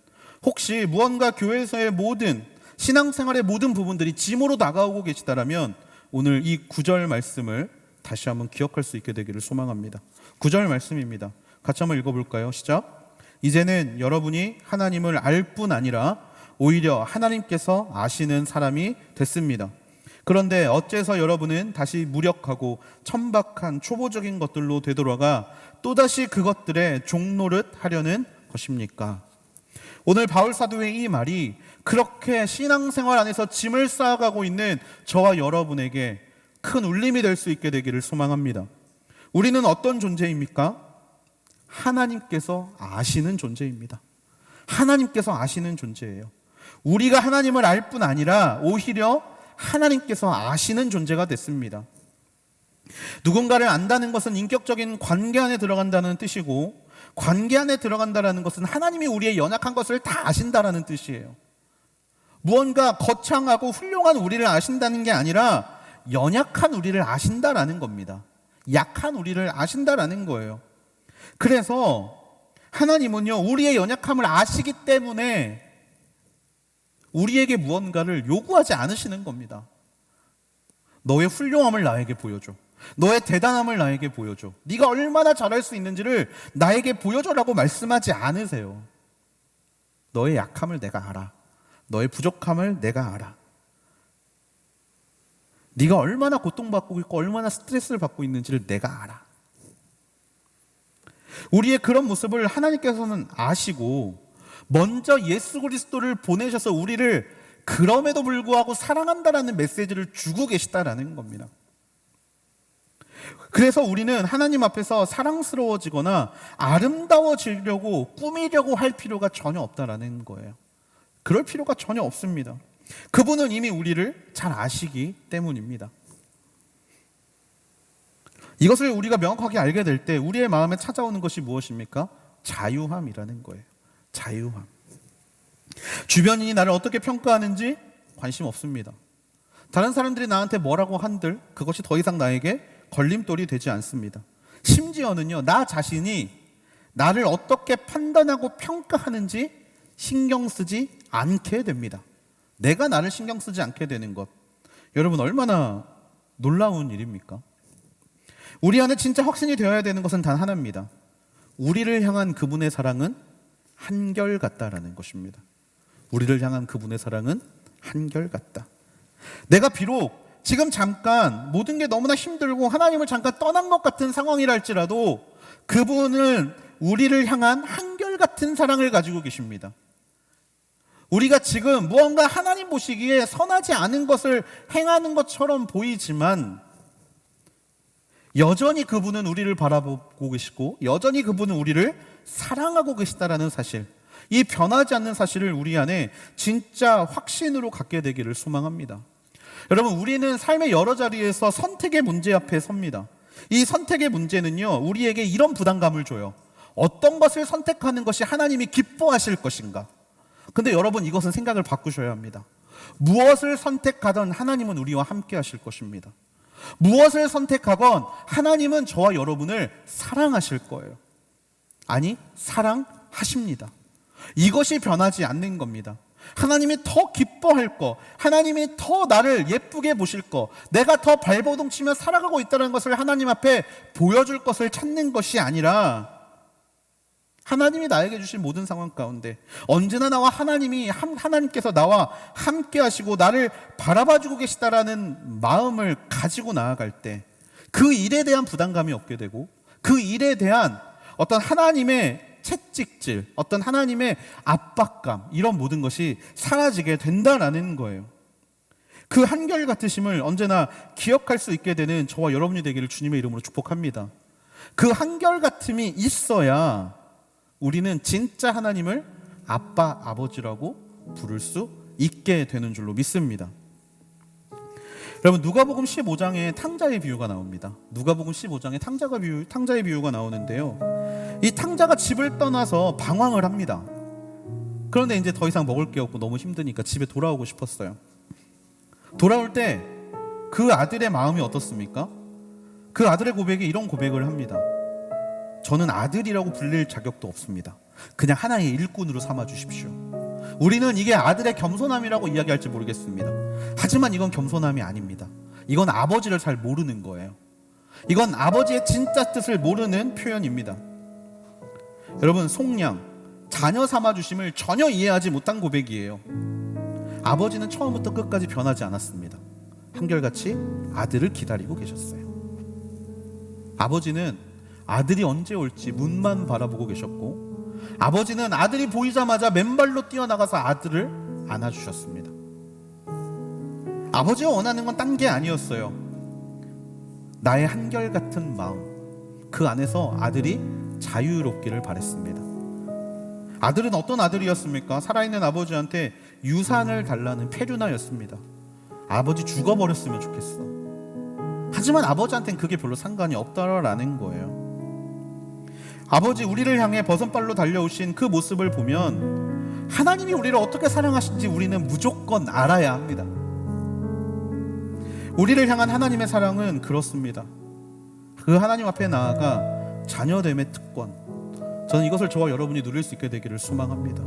혹시 무언가 교회에서의 모든 신앙생활의 모든 부분들이 짐으로 다가오고 계시다라면 오늘 이 9절 말씀을 다시 한번 기억할 수 있게 되기를 소망합니다. 9절 말씀입니다. 같이 한번 읽어볼까요? 시작. 이제는 여러분이 하나님을 알 뿐 아니라 오히려 하나님께서 아시는 사람이 됐습니다. 그런데 어째서 여러분은 다시 무력하고 천박한 초보적인 것들로 되돌아가 또다시 그것들에 종노릇 하려는 것입니까? 오늘 바울 사도의 이 말이 그렇게 신앙생활 안에서 짐을 쌓아가고 있는 저와 여러분에게 큰 울림이 될 수 있게 되기를 소망합니다. 우리는 어떤 존재입니까? 하나님께서 아시는 존재입니다. 하나님께서 아시는 존재예요. 우리가 하나님을 알 뿐 아니라 오히려 하나님께서 아시는 존재가 됐습니다. 누군가를 안다는 것은 인격적인 관계 안에 들어간다는 뜻이고, 관계 안에 들어간다라는 것은 하나님이 우리의 연약한 것을 다 아신다라는 뜻이에요. 무언가 거창하고 훌륭한 우리를 아신다는 게 아니라 연약한 우리를 아신다라는 겁니다. 약한 우리를 아신다라는 거예요. 그래서 하나님은요, 우리의 연약함을 아시기 때문에 우리에게 무언가를 요구하지 않으시는 겁니다. 너의 훌륭함을 나에게 보여줘. 너의 대단함을 나에게 보여줘. 네가 얼마나 잘할 수 있는지를 나에게 보여줘라고 말씀하지 않으세요. 너의 약함을 내가 알아. 너의 부족함을 내가 알아. 네가 얼마나 고통받고 있고 얼마나 스트레스를 받고 있는지를 내가 알아. 우리의 그런 모습을 하나님께서는 아시고 먼저 예수 그리스도를 보내셔서 우리를 그럼에도 불구하고 사랑한다라는 메시지를 주고 계시다라는 겁니다. 그래서 우리는 하나님 앞에서 사랑스러워지거나 아름다워지려고 꾸미려고 할 필요가 전혀 없다라는 거예요. 그럴 필요가 전혀 없습니다. 그분은 이미 우리를 잘 아시기 때문입니다. 이것을 우리가 명확하게 알게 될 때 우리의 마음에 찾아오는 것이 무엇입니까? 자유함이라는 거예요. 자유함. 주변인이 나를 어떻게 평가하는지 관심 없습니다. 다른 사람들이 나한테 뭐라고 한들 그것이 더 이상 나에게 걸림돌이 되지 않습니다. 심지어는요, 나 자신이 나를 어떻게 판단하고 평가하는지 신경 쓰지 않게 됩니다. 내가 나를 신경 쓰지 않게 되는 것, 여러분 얼마나 놀라운 일입니까? 우리 안에 진짜 확신이 되어야 되는 것은 단 하나입니다. 우리를 향한 그분의 사랑은 한결같다라는 것입니다. 우리를 향한 그분의 사랑은 한결같다. 내가 비록 지금 잠깐 모든 게 너무나 힘들고 하나님을 잠깐 떠난 것 같은 상황이랄지라도 그분은 우리를 향한 한결같은 사랑을 가지고 계십니다. 우리가 지금 무언가 하나님 보시기에 선하지 않은 것을 행하는 것처럼 보이지만 여전히 그분은 우리를 바라보고 계시고 여전히 그분은 우리를 사랑하고 계시다라는 사실, 이 변하지 않는 사실을 우리 안에 진짜 확신으로 갖게 되기를 소망합니다. 여러분, 우리는 삶의 여러 자리에서 선택의 문제 앞에 섭니다. 이 선택의 문제는요, 우리에게 이런 부담감을 줘요. 어떤 것을 선택하는 것이 하나님이 기뻐하실 것인가? 근데 여러분, 이것은 생각을 바꾸셔야 합니다. 무엇을 선택하든 하나님은 우리와 함께 하실 것입니다. 무엇을 선택하건 하나님은 저와 여러분을 사랑하실 거예요. 아니, 사랑하십니다. 이것이 변하지 않는 겁니다. 하나님이 더 기뻐할 거, 하나님이 더 나를 예쁘게 보실 거, 내가 더 발버둥 치며 살아가고 있다는 것을 하나님 앞에 보여줄 것을 찾는 것이 아니라 하나님이 나에게 주신 모든 상황 가운데 언제나 하나님께서 나와 함께 하시고 나를 바라봐주고 계시다라는 마음을 가지고 나아갈 때 그 일에 대한 부담감이 없게 되고 그 일에 대한 어떤 하나님의 채찍질, 어떤 하나님의 압박감, 이런 모든 것이 사라지게 된다라는 거예요. 그 한결같으심을 언제나 기억할 수 있게 되는 저와 여러분이 되기를 주님의 이름으로 축복합니다. 그 한결같음이 있어야 우리는 진짜 하나님을 아빠, 아버지라고 부를 수 있게 되는 줄로 믿습니다. 여러분, 누가복음 15장에 탕자의 비유가 나옵니다. 누가복음 15장에 탕자의 비유가 나오는데요, 이 탕자가 집을 떠나서 방황을 합니다. 그런데 이제 더 이상 먹을 게 없고 너무 힘드니까 집에 돌아오고 싶었어요. 돌아올 때 그 아들의 마음이 어떻습니까? 그 아들의 고백이 이런 고백을 합니다. 저는 아들이라고 불릴 자격도 없습니다. 그냥 하나의 일꾼으로 삼아 주십시오. 우리는 이게 아들의 겸손함이라고 이야기할지 모르겠습니다. 하지만 이건 겸손함이 아닙니다. 이건 아버지를 잘 모르는 거예요. 이건 아버지의 진짜 뜻을 모르는 표현입니다. 여러분, 속량, 자녀 삼아 주심을 전혀 이해하지 못한 고백이에요. 아버지는 처음부터 끝까지 변하지 않았습니다. 한결같이 아들을 기다리고 계셨어요. 아버지는 아들이 언제 올지 문만 바라보고 계셨고, 아버지는 아들이 보이자마자 맨발로 뛰어나가서 아들을 안아주셨습니다. 아버지가 원하는 건 딴 게 아니었어요. 나의 한결같은 마음, 그 안에서 아들이 자유롭기를 바랬습니다. 아들은 어떤 아들이었습니까? 살아있는 아버지한테 유산을 달라는 페류나였습니다. 아버지 죽어버렸으면 좋겠어. 하지만 아버지한테는 그게 별로 상관이 없다라는 거예요. 아버지 우리를 향해 버선발로 달려오신 그 모습을 보면 하나님이 우리를 어떻게 사랑하신지 우리는 무조건 알아야 합니다. 우리를 향한 하나님의 사랑은 그렇습니다. 그 하나님 앞에 나아가 자녀됨의 특권, 저는 이것을 저와 여러분이 누릴 수 있게 되기를 소망합니다.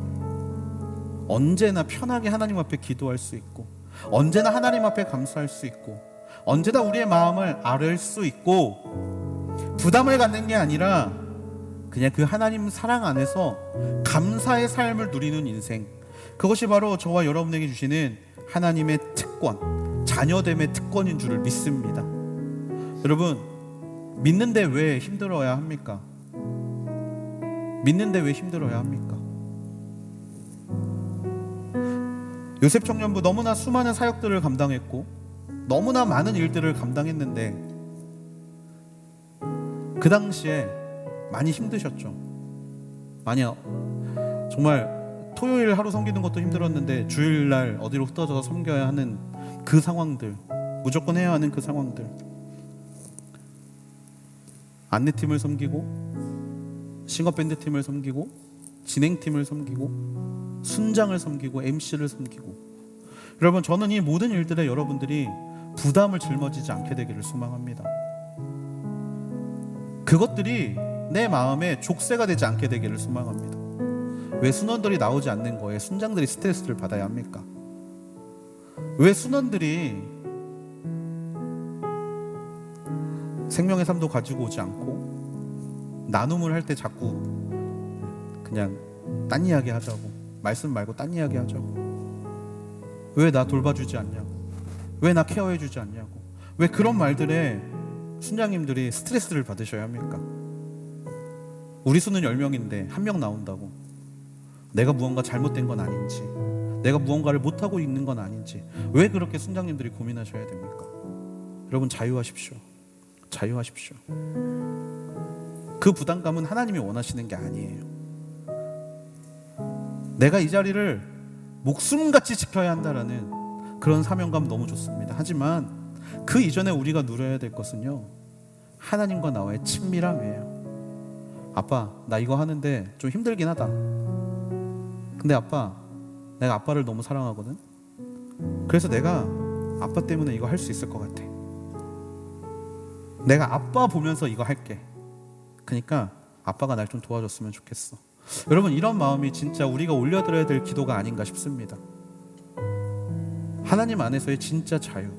언제나 편하게 하나님 앞에 기도할 수 있고, 언제나 하나님 앞에 감사할 수 있고, 언제나 우리의 마음을 아뢰 수 있고, 부담을 갖는 게 아니라 그냥 그 하나님 사랑 안에서 감사의 삶을 누리는 인생, 그것이 바로 저와 여러분에게 주시는 하나님의 특권, 자녀됨의 특권인 줄을 믿습니다. 여러분, 믿는데 왜 힘들어야 합니까? 믿는데 왜 힘들어야 합니까? 요셉 청년부 너무나 수많은 사역들을 감당했고 너무나 많은 일들을 감당했는데 그 당시에 많이 힘드셨죠. 많이 정말 토요일 하루 섬기는 것도 힘들었는데 주일날 어디로 흩어져서 섬겨야 하는 그 상황들, 무조건 해야 하는 그 상황들, 안내팀을 섬기고 싱어밴드 팀을 섬기고 진행팀을 섬기고 순장을 섬기고 MC를 섬기고, 여러분 저는 이 모든 일들에 여러분들이 부담을 짊어지지 않게 되기를 소망합니다. 그것들이 내 마음에 족쇄가 되지 않게 되기를 소망합니다. 왜 순원들이 나오지 않는 거에 순장들이 스트레스를 받아야 합니까? 왜 순원들이 생명의 삶도 가지고 오지 않고 나눔을 할 때 자꾸 그냥 딴 이야기 하자고, 말씀 말고 딴 이야기 하자고, 왜 나 돌봐주지 않냐고, 왜 나 케어해주지 않냐고, 왜 그런 말들에 순장님들이 스트레스를 받으셔야 합니까? 우리 수는 10명인데 1명 나온다고 내가 무언가 잘못된 건 아닌지, 내가 무언가를 못하고 있는 건 아닌지 왜 그렇게 순장님들이 고민하셔야 됩니까? 여러분 자유하십시오. 자유하십시오. 그 부담감은 하나님이 원하시는 게 아니에요. 내가 이 자리를 목숨같이 지켜야 한다라는 그런 사명감 너무 좋습니다. 하지만 그 이전에 우리가 누려야 될 것은요, 하나님과 나와의 친밀함이에요. 아빠, 나 이거 하는데 좀 힘들긴 하다. 근데 아빠, 내가 아빠를 너무 사랑하거든. 그래서 내가 아빠 때문에 이거 할 수 있을 것 같아. 내가 아빠 보면서 이거 할게. 그러니까 아빠가 날 좀 도와줬으면 좋겠어. 여러분, 이런 마음이 진짜 우리가 올려드려야 될 기도가 아닌가 싶습니다. 하나님 안에서의 진짜 자유,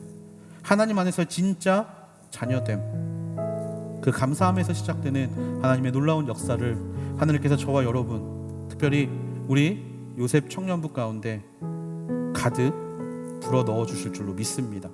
하나님 안에서의 진짜 자녀됨, 그 감사함에서 시작되는 하나님의 놀라운 역사를 하나님께서 저와 여러분, 특별히 우리 요셉 청년부 가운데 가득 불어 넣어 주실 줄로 믿습니다.